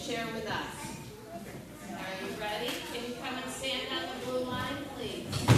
share with us. Are you ready? Can you come and stand on the blue line, please?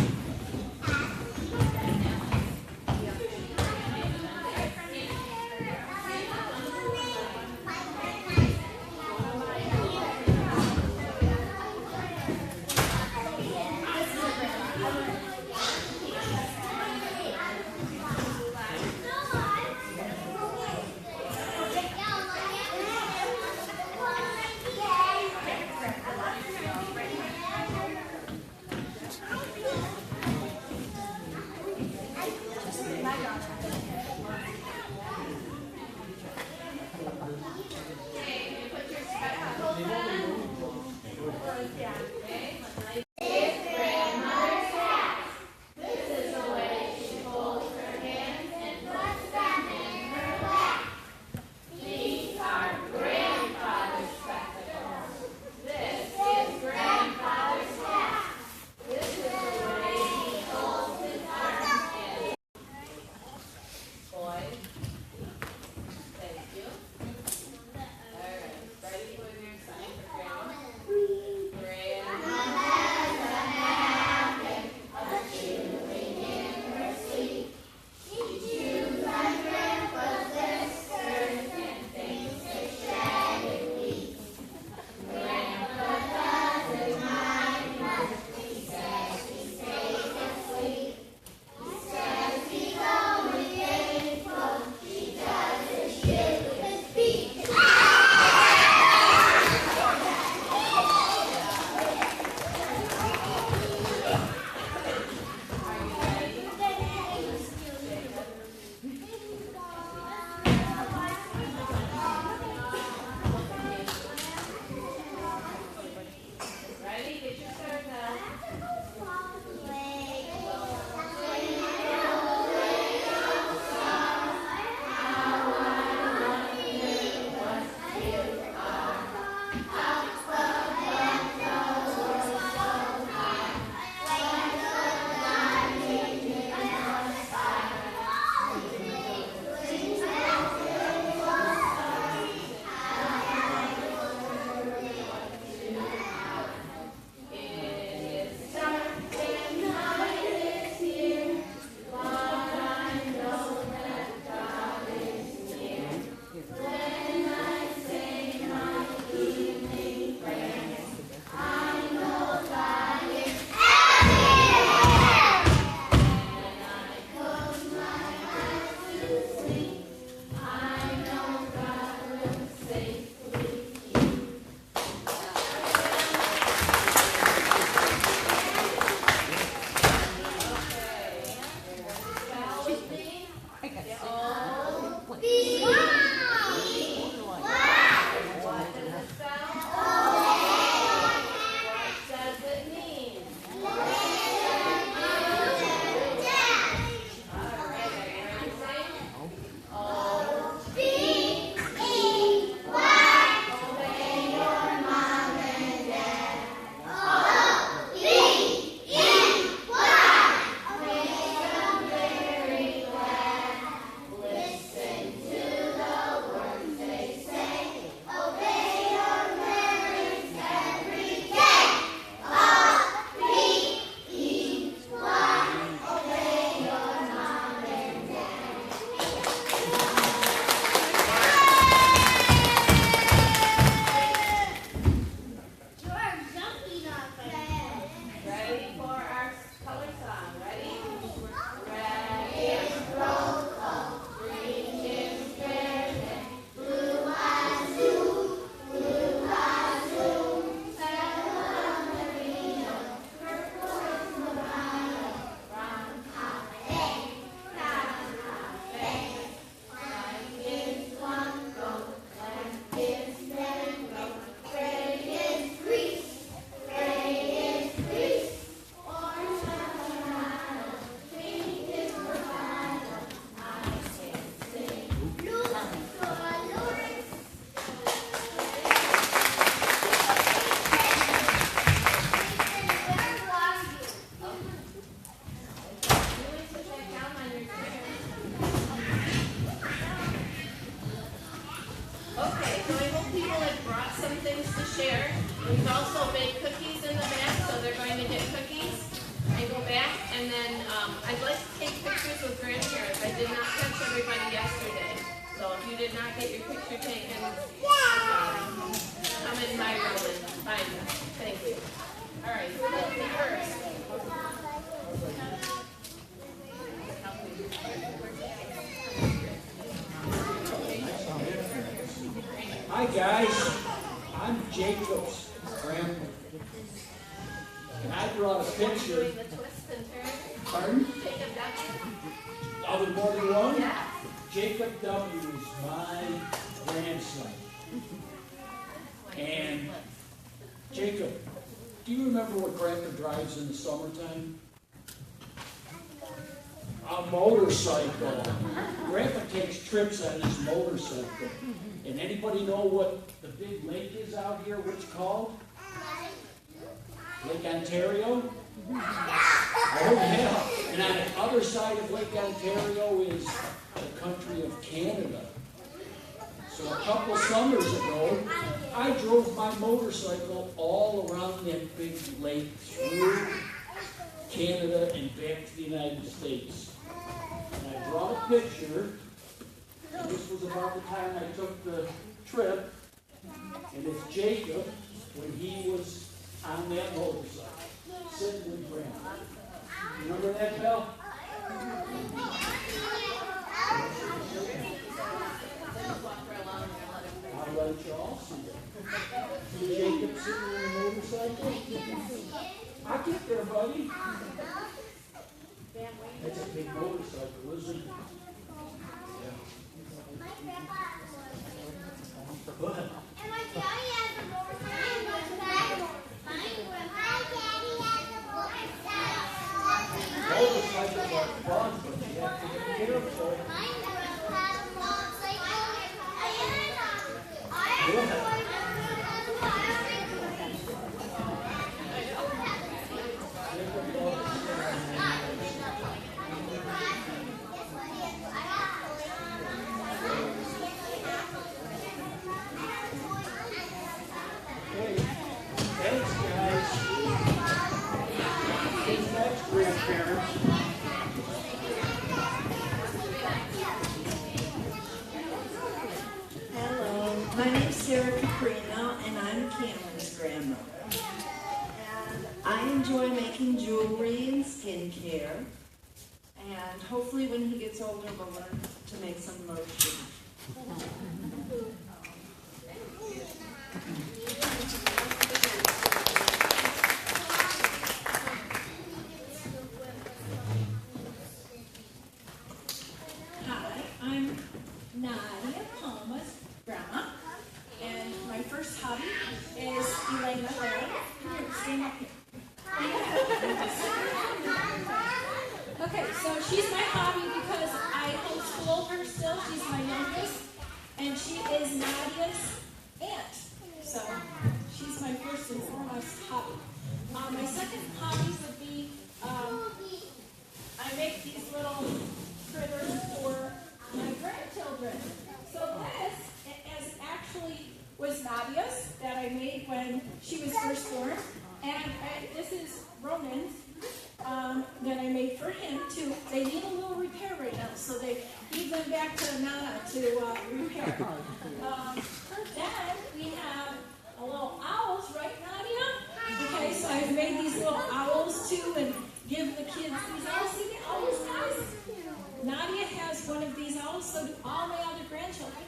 things to share. We've also baked cookies in the back, so they're going to get cookies and go back. And then I'd like to take pictures with grandparents. I did not catch everybody yesterday. So if you did not get your picture taken, come in my room and find me. Thank you. All right, Lindsay first. Hi guys, I'm Jacob's grandpa. And I brought a picture. Doing the twist and turn. Pardon? Jacob W. Are there more than one? Yeah. Jacob W. is my grandson. And Jacob, do you remember what Grandpa drives in the summertime? A motorcycle. Grandpa takes trips on his motorcycle. And anybody know what the big lake is out here? What's it called? Lake Ontario? Oh yeah. And on the other side of Lake Ontario is the country of Canada. So a couple summers ago, I drove my motorcycle all around that big lake through Canada and back to the United States. And I brought a picture. This was about the time I took the trip. And it's Jacob when he was on that motorcycle, sitting with Grandma. Remember that, Belle? I'll let you all see it. Jacob sitting on the motorcycle. I'll get there, buddy. That's a big motorcycle, isn't it? Go ahead. And my daddy has a motorcycle. Motorcycles are fun, but you have to be careful. Go ahead. Hey, thanks, guys. Who's next, grandparents? Hello, my name's Sarah Caprino, and I'm Cameron's grandmother. And I enjoy making jewelry and skincare. And hopefully when he gets older, we'll learn to make some lotion. Hi, I'm Nadia Palma's grandma, and my first hobby is Elena Lara. Here, stand up here. Okay, so she's my hobby because I homeschool her still. She's my youngest, and she is Nadia's aunt. So she's my first and foremost hobby. My second hobby would be I make these little critters for my grandchildren. So this actually was Nadia's that I made when she was first born, and this is Ronan's that I made for him too. They need a little repair right now, so they give them back to Nana to repair. Then we have a little owls, right, Nadia? Okay, so I've made these little owls too, and give the kids these owls. See the owls, guys? Nadia has one of these owls, so do all my other grandchildren.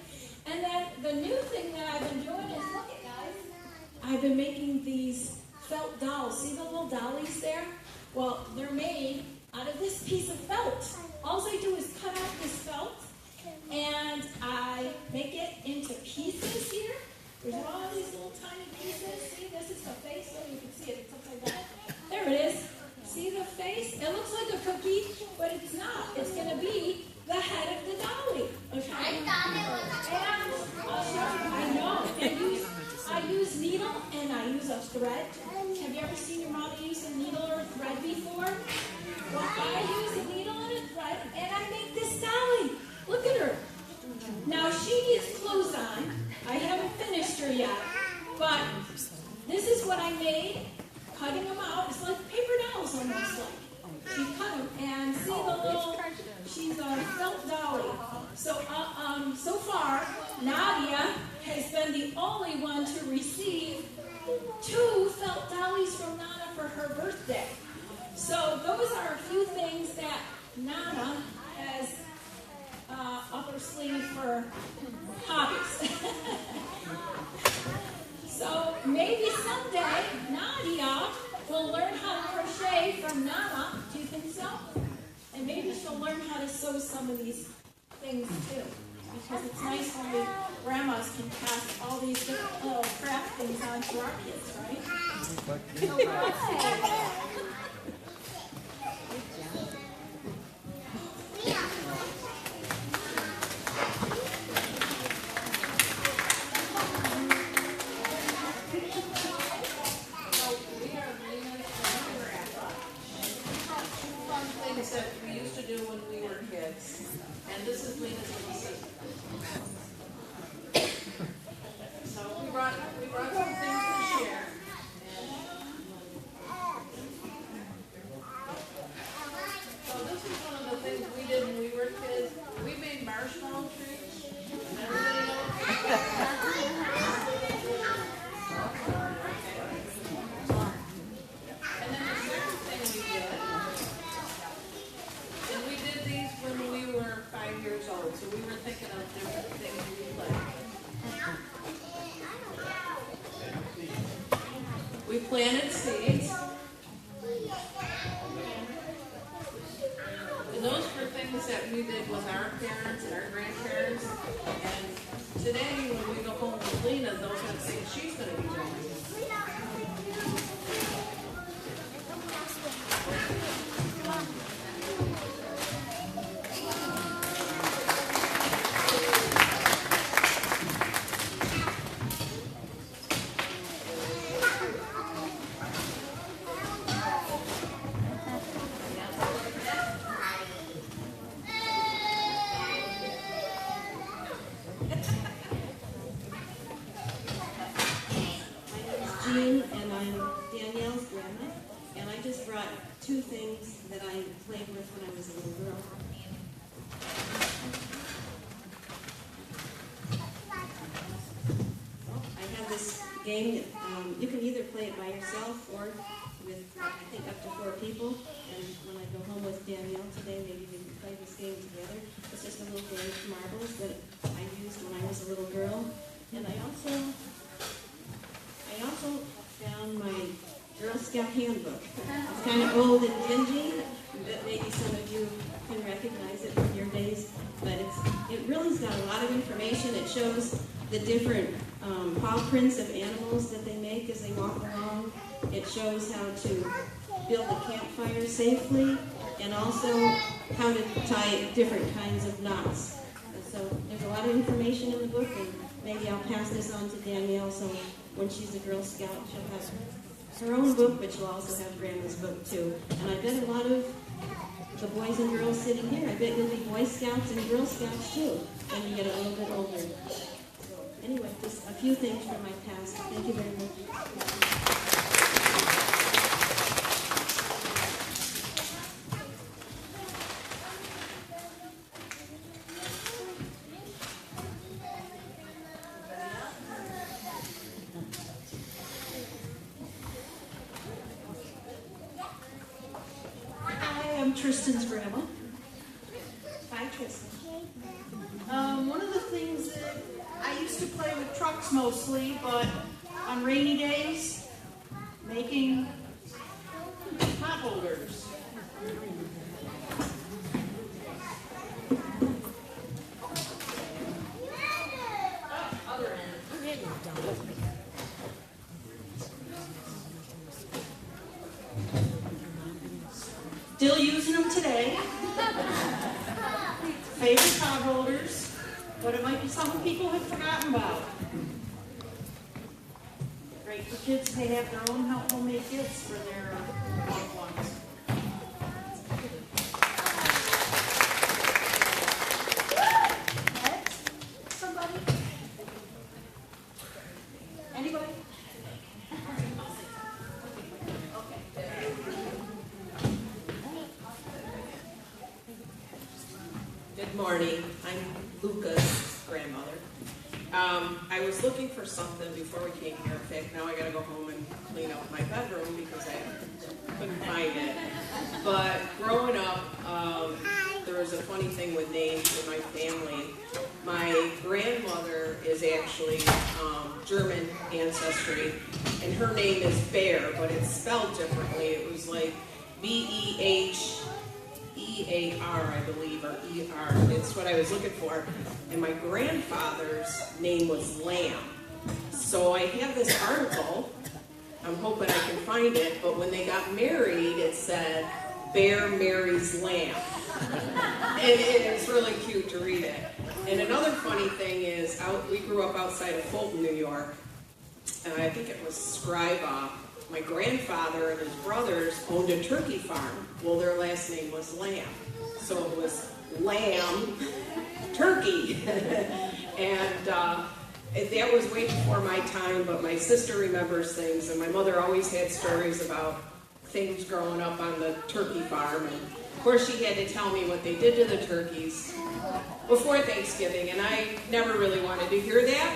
And then the new thing that I've been doing is, look at guys, I've been making these felt dolls. See the little dollies there? Well, they're made out of this piece of felt. All I do is cut out this felt, and I make it into pieces here. There's all these little tiny pieces. See, this is the face. Oh, you can see it. It's upside down. There it is. See the face? It looks like a cookie, but it's not. It's going to be the head of the dolly. Okay? I thought it was a And I'll show you. I know. I use needle and I use a thread. Have you ever seen your mom use a needle or a thread before? Well, I use a needle and a thread, and I make this dolly. Look at her. Now, she needs clothes on. I haven't finished her yet, but And this is what I made, cutting them out. It's like paper dolls almost like. She cut them and see the little, she's a felt dolly. So, so far, Nadia has been the only one to receive 2 felt dollies from Nana for her birthday. So those are a few things that Nana has up her sleeve for hobbies. So maybe someday Nadia will learn how to crochet from Nana. Do you think so? And maybe she'll learn how to sew some of these things too. Because it's nice when we grandmas can pass all these different little craft things on to our kids, right? Things that we used to do when we were kids. And this is Lena's little sister. So we brought some things to share. So this is one of the things we did when we were kids. We made marshmallow trees. Everybody knows? And then the second thing we did, and we did these when we were 5 years old, so we were thinking of different things we played. We planted seeds. And those were things that we did with our parents and our grandparents. And today, when we go home with Lena, those are the things she's going to be doing. Jean, and I'm Danielle's grandma, and I just brought 2 things that I played with when I was a little girl. I have this game that you can either play it by yourself or with, I think, up to 4 people. And when I go home with Danielle today, maybe we can play this game together. It's just a little game of marbles that I used when I was a little girl. And I also found my Girl Scout handbook. It's kind of old and dingy, but maybe some of you can recognize it from your days. But it really's got a lot of information. It shows the different paw prints of animals that they make as they walk along. It shows how to build a campfire safely, and also how to tie different kinds of knots. And so there's a lot of information in the book, and maybe I'll pass this on to Danielle, so when she's a Girl Scout, she'll have her own book, but she'll also have Grandma's book too. And I bet a lot of the boys and girls sitting here, I bet you'll be Boy Scouts and Girl Scouts too when you get a little bit older. So anyway, just a few things from my past. Thank you very much. I'm Tristan's grandma. Hi, Tristan. One of the things that I used to play with trucks mostly, but on rainy days, making pot holders. Other end. Still using them today. Favorite pot holders, but it might be something people have forgotten about. Great for kids, they have their own homemade gifts for their loved ones. Next, somebody? Anybody? morning. I'm Luca's grandmother. I was looking for something before we came here. In fact, now I gotta go home and clean up my bedroom because I couldn't find it. But growing up, there was a funny thing with names in my family. My grandmother is actually German ancestry, and her name is Bear, but it's spelled differently. It was like B-E-H-E-A-R, I believe, or E-R. It's what I was looking for. And my grandfather's name was Lamb. So I have this article. I'm hoping I can find it, but when they got married, it said, Bear marries Lamb. And it's really cute to read it. And another funny thing is, we grew up outside of Fulton, New York, and I think it was Scribe. My grandfather and his brothers owned a turkey farm. Well, their last name was Lamb. So it was Lamb Turkey. And that was way before my time, but my sister remembers things, and my mother always had stories about things growing up on the turkey farm. And of course, she had to tell me what they did to the turkeys before Thanksgiving, and I never really wanted to hear that,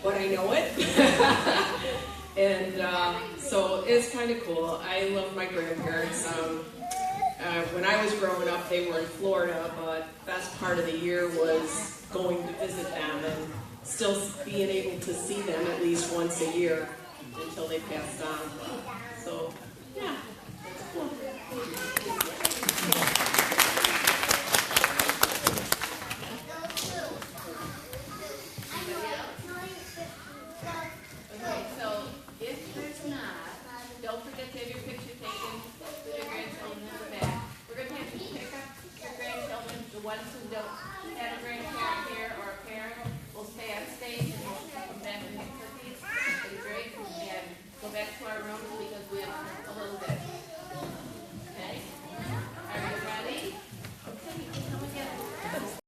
but I know it. And so it's kind of cool. I love my grandparents. When I was growing up, they were in Florida, but best part of the year was going to visit them and still being able to see them at least once a year until they passed on.